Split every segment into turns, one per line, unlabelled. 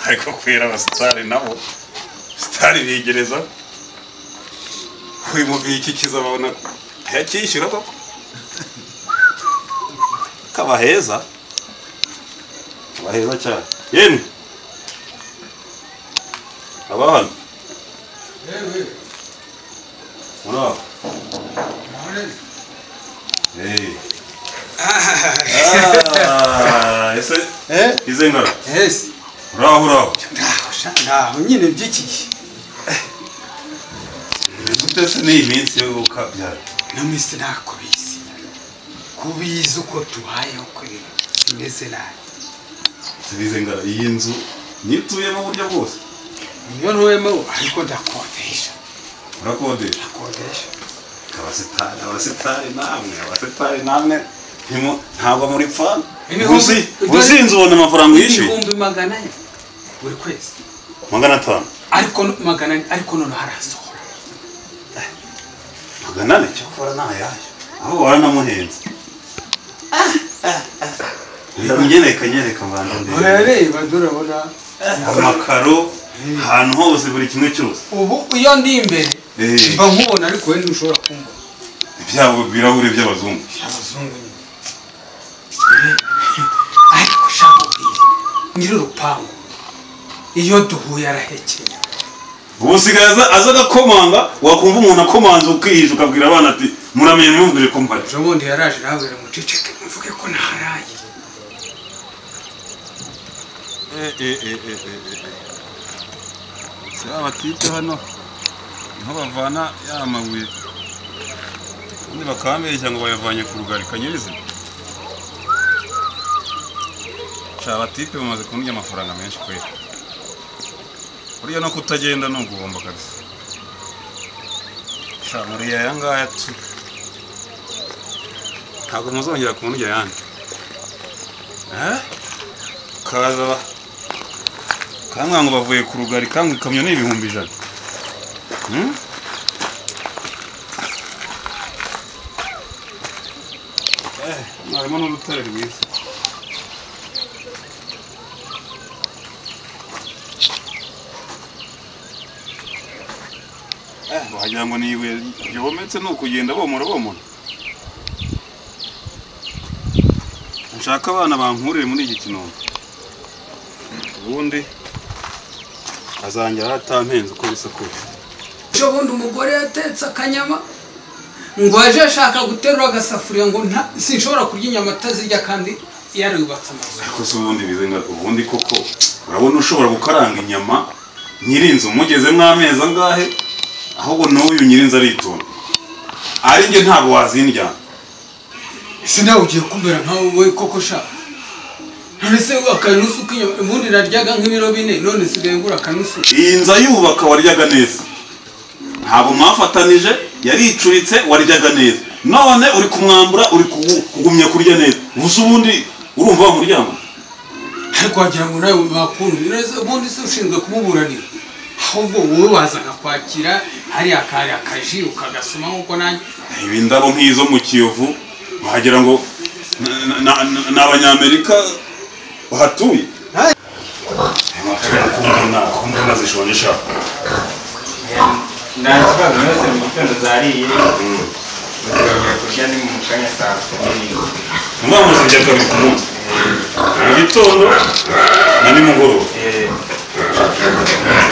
ariko kwera abasitari nabo sitari bigereza uyu muvi iki kizababona yakishyura koko kaba heza cyane yemwe abahano muraho ese ize ngara uraho
ndaho nyine by'iki
gute se ni iminsi yo gukabyara
no minsi nakubizi kubizi uko tubayeho kuri imeze nabi
tubize ngara iyi nzu nituyemo uburyo bwose
niyo ntuyemo ariko ndakodesha
urakodesha abasitari namwe ntabwo muri pfana uzinze ubona amafaranga yishyuye
ibihumbi 100 buri kwezi
500
ariko 100 ariko none harasohora
400 cyo kora nayaje aho waranamuhenze nyereka mbanda
urareba durabona
amakaro ahantu hose buri kimwe cyose
ubu iyo ndi imbere mba nkubona ariko we ntushobora kumva
ibyabo birahuri by'abazungu
ariko shabo nyiri urupangu iyo duhuye arahekenya
ubu sigaza aza agakomanga wakumva umuntu akomanze ukihisha ukabwira abana ati muramenye mwumvire ko mpari
ubundi yaraje nabwira muceceke mvuge ko naharaye
saba batite hano niho bavana ya mabuye ubundi bakambeshya ngo bayavanye ku rugari kanyirizi saba batite bamaze kurya amafaranga menshi kwera uriya no kutagenda no guhomba kabisa sha muri aya ngaya tu ntabwo muzongera kumurya yandi kaza kamwe ngo bavuye ku rugari kamwe ikamyo ni 100,000 harimo n'urutare rwiza wagira ngo ni ibuye ryometse ni ukugenda bomora nshaka abana bankurire muri iki kinono ubundi azangira hatampenze uko bisa kose
cyo bundi umugore yatetse akanyama ngo aje ashaka guterura agasafuriya ngo sinshobora kurya inyama atazirya kandi yarubatse amazu
ariko se ubundi bizenga ubundi koko urabona ushobora gukaranga inyama nyirinzu mugezemo amezi angahe ahubwo n'uyu nyirinzu aritonda ari nge ntabwo wazindya
ese nawe ugiye kumera nkawe we koko sha none se akanusu k'inyama ubundi naryaga nk'ibiro 4 none sigaye ngura akanusu
iyi nza yubaka waryaga neza ntabwo mwafatanije yaricuritse waryaga neza none uri kumwambura uri kugumya kurya neza gusa ubundi urumva wamuryama
ariko wagira ngo nawe bakundi neza ubundi se ushinzwe kumuburanira ahubwo wowe wazana kwakira hari akaji ukagasoma nkuko nanjye
ibi ndabo nk'izo mu Kiyovu wagira ngo n'abanyamerika bahatuye kumbona zishonje sha
ndakibazo yose mu gitondo zariye mugiye kurya ni mu kanya saa 10
mwamuze njya kabiri ku munsi mu gitondo na nimugoroba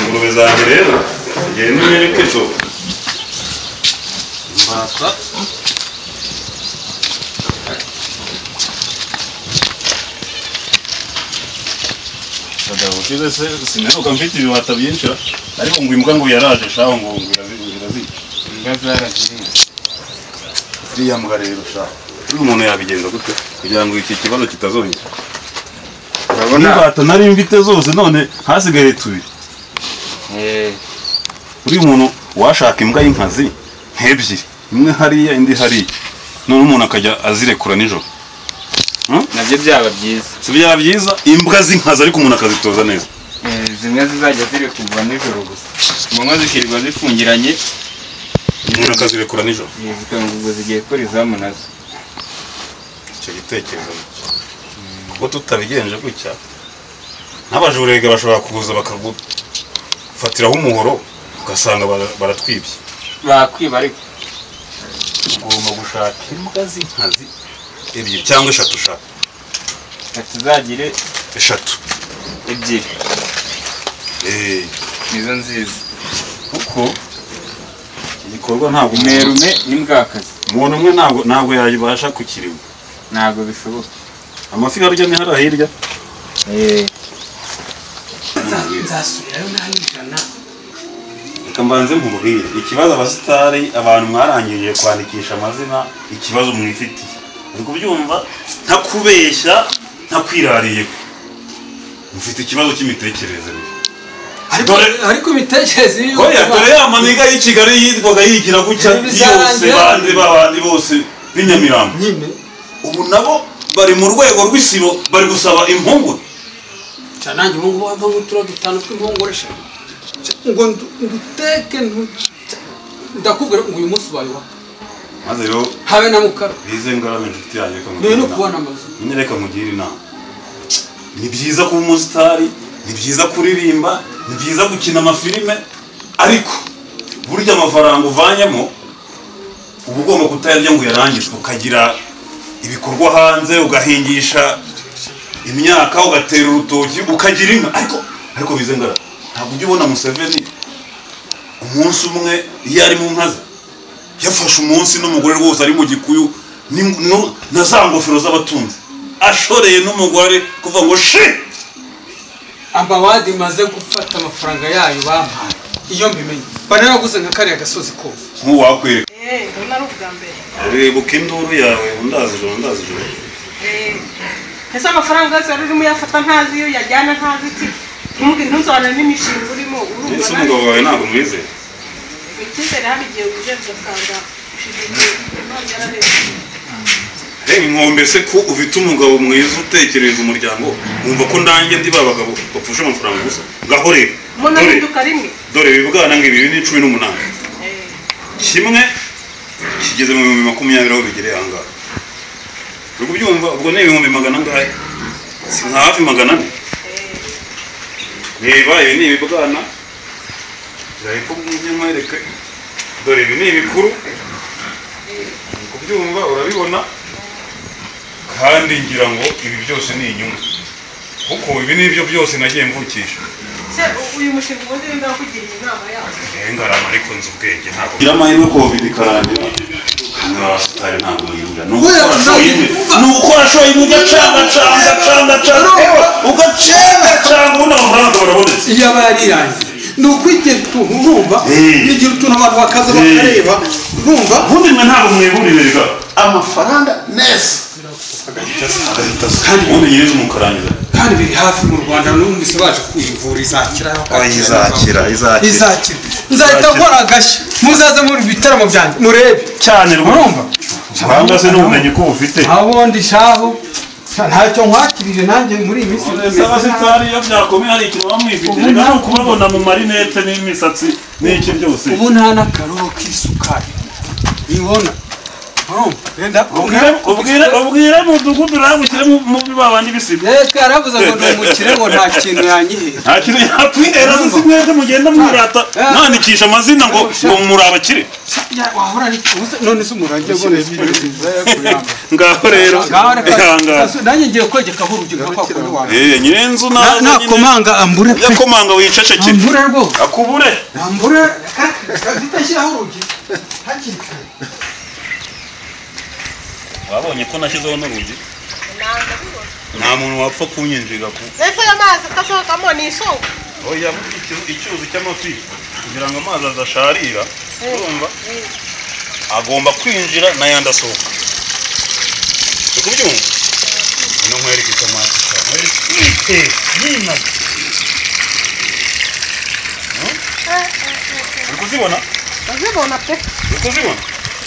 ingurube zanjye rero ngiye n'imyerekezo mbata Sadabo kize se sineruka mfite ibibata byinshi ariko ngo imbwa ngo yaraje shaho ngo irazi
imbwa zaraziriye
iriya mbwa rero shaho umuntu yabigenza gute kugira ngo iki kibazo kitazongera urabona ibibata nari mfite zose none hasigaye tubiri uri umuntu washaka imbwa y'inkazi nk'ebyiri imwe hariya indi hariya none umuntu akajya azirekura nijoro
nabyo byaba byiza
si byaba byiza imbwa z'inkazi ariko umuntu akazitoza neza
zimwe zizajya ziri kuva nijoro gusa manywa zikirirwa zifungiranye
umuntu akazirekura nijoro
zikangurwa zigiye gukora izamu nazo
icyo gitekerezo kuko tutabigenje gutya n'abajurege bashobora kuza bakagufatiraho umuhoro ugasanga baratwibye
bakwiba ariko
ugomba gushaka imbwa z'inkazi ebyiri cyangwa eshatu ushaka
tuzagire
eshatu
ebyiri nizo nziza kuko
igikorwa ntabwo
merume n'imbwakazi
umuntu umwe ntabwo yabasha kukirima
ntabwo bishoboka
amafi harya ni hariya hirya
nzasubirayo ntanijana
reka mbanze nkubwire ikibazo abasitari abantu mwarangiriye kwandikisha amazina ikibazo mwifitiye uri kubyumva ntakubeshya ntakwirariye mufite ikibazo cy'imitekerereze
ariko imitekerereze
dore ya maniga y'i Kigali yitwaga yigira gutya yose bandi babandi bose b'inyamirambo ubu nabo bari mu rwego rw'isibo bari gusaba impungure
nanjye ubu ngubu wava nk'uturo dutanu tw'impungure ngo nduteke ndakubwira ngo uyu munsi ubayeho
maze rero
habe na mukara
bize ngarame inshuti yanjye
no kubona amazu
nyine reka mugire inama ni byiza kuba umusitari ni byiza kuririmba ni byiza gukina amafilime ariko burya amafaranga uvanyemo uba ugomba kutayarya ngo uyarangize ukagira ibikorwa hanze ugahingisha imyaka ugatera urutoki ukagira inka ariko bize ngara ntabwo ujya ubona Museveni umunsi umwe iyo ari mu nka ze yafashe umunsi n'umugore rwose ari mu gikuyu na za ngofero z'abatunzi ashoreye n'umugore kuva ngo shi
ambawadi maze gufata amafaranga yayo bampaye iyo mbimenye banaraguze nka kariya gasozi kose
nk'uwakwereka
nari ubwa mbere
rebuka induru yawe undazi ijoro
ese amafaranga yose wari urimo uyafata ntazi iyo yajyana ntazi iki ntusobanure n'imishinga urimo
ese umugabo wawe ntabwo mwizeye
icyizere hano igihe wije ugasanga ushigikiye ntabwo yarareba
reba inkombe se ko ufite umugabo mwiza utekereza umuryango wumva ko ndanjye ndi ba bagabo bapfusha amafaranga gusa ngaho reba
umuntu ahinduka rimwe
dore bibwana ngo 2018 kimwe kigeze mu 2020 aho bigereye ahangaha uri kubyumva ubwo ni 100 angahe si nka hafi 400 reba ibi ni ibibwana ariko mujye mwereke dore ibi ni ibikuru uri kubyumva urabibona kandi ngira ngo ibi byose ni inyungu kuko ibi nibyo byose nagiye mvukisha
uyu mushinga ubundi wenda wakugiriye inama yawe
ngarama ariko nzi ubwenge ntabwo gira amahirwe covid ikarangira n'abasitari ntabwo mwiyumvira ni ugukora shoyi ugacanga ubundi amafaranga barabonetse
iyo aba yarirangiye ni ukwigera utuntu urumva yigira utuntu abantu bakaza bakareba urumva
ubundi mwe ntabwo mwihurire amafaranga neza kandi ubundi nyiriza umukarangiza
kandi biri hafi mu Rwanda numvise baje kwivura izakira nzahita nkora agashya muzaze muri bitaramo byanjye murebe
cyane
urumva
cyangwa se n'ubumenyi ko ufite
abundi shaho ntacyo nkwakirije nanjye muri iyi minsi
abasitari iyo byakomeye hari ikintu bamwifitije kandi ukubabona mu marinete n'imisatsi n'iki byose
ubu nta n'akarobo k'isukari bibona
ubwire mudugudu urabukire mu babandi bisiba
reka yaravuze ngo ni umukire ngo nta kintu yanyihera
nta kintu yakwihera se si mwebwe mugenda mwirata mwandikisha amazina ngo muri abakire
none se umurange ngo
ngaho rero
nanjye ngiye kwegekaho urugero kwa kuri wawe
nyirenzu
nakomanga ambure pe
yakomanga wicecekere
ambure rwose
akubure
ambure zitashyiraho urugi hakiri kare
wabonye ko nashyizeho n'urugi
ntabwo
nta muntu wapfa kunyinjiza ku
ese amazi kasohokamo ni isoko
oya icyuzi cy'amafi kugira ngo amazi azasharira urumva agomba kwinjira n'ayandi asohoka uri kubyumva ino nkwereka itomati cyane nina uri kuzibona
uzibona pe
uri kuzibona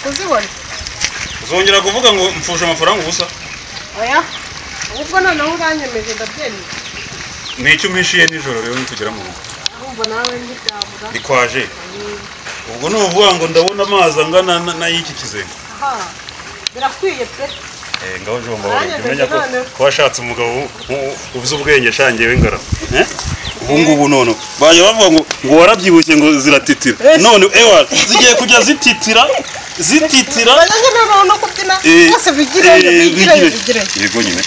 kuzibona
uzongera kuvuga ngo mfuje amafaranga ubusa
oya ubwo noneho uranyemeje ndabyemeye
nicyo umpishiye nijoro rero nitugera mu rugo
urumva nawe ntibyabura
ndikwaje ubwo ni ukuvuga ngo ndabona amazi angana n'ay'iki kizenga
aha birakwiye pe
ngaho jomba umenya ko washatse umugabo ubuze ubwenge shangiye w'ingarama ubu ngubu none baje bavuga ngo warabyibushye ngo ziratitira none ewa zigiye kujya zititira
baje no kubyina bose bigire
yego nyine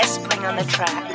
S Bling on the track.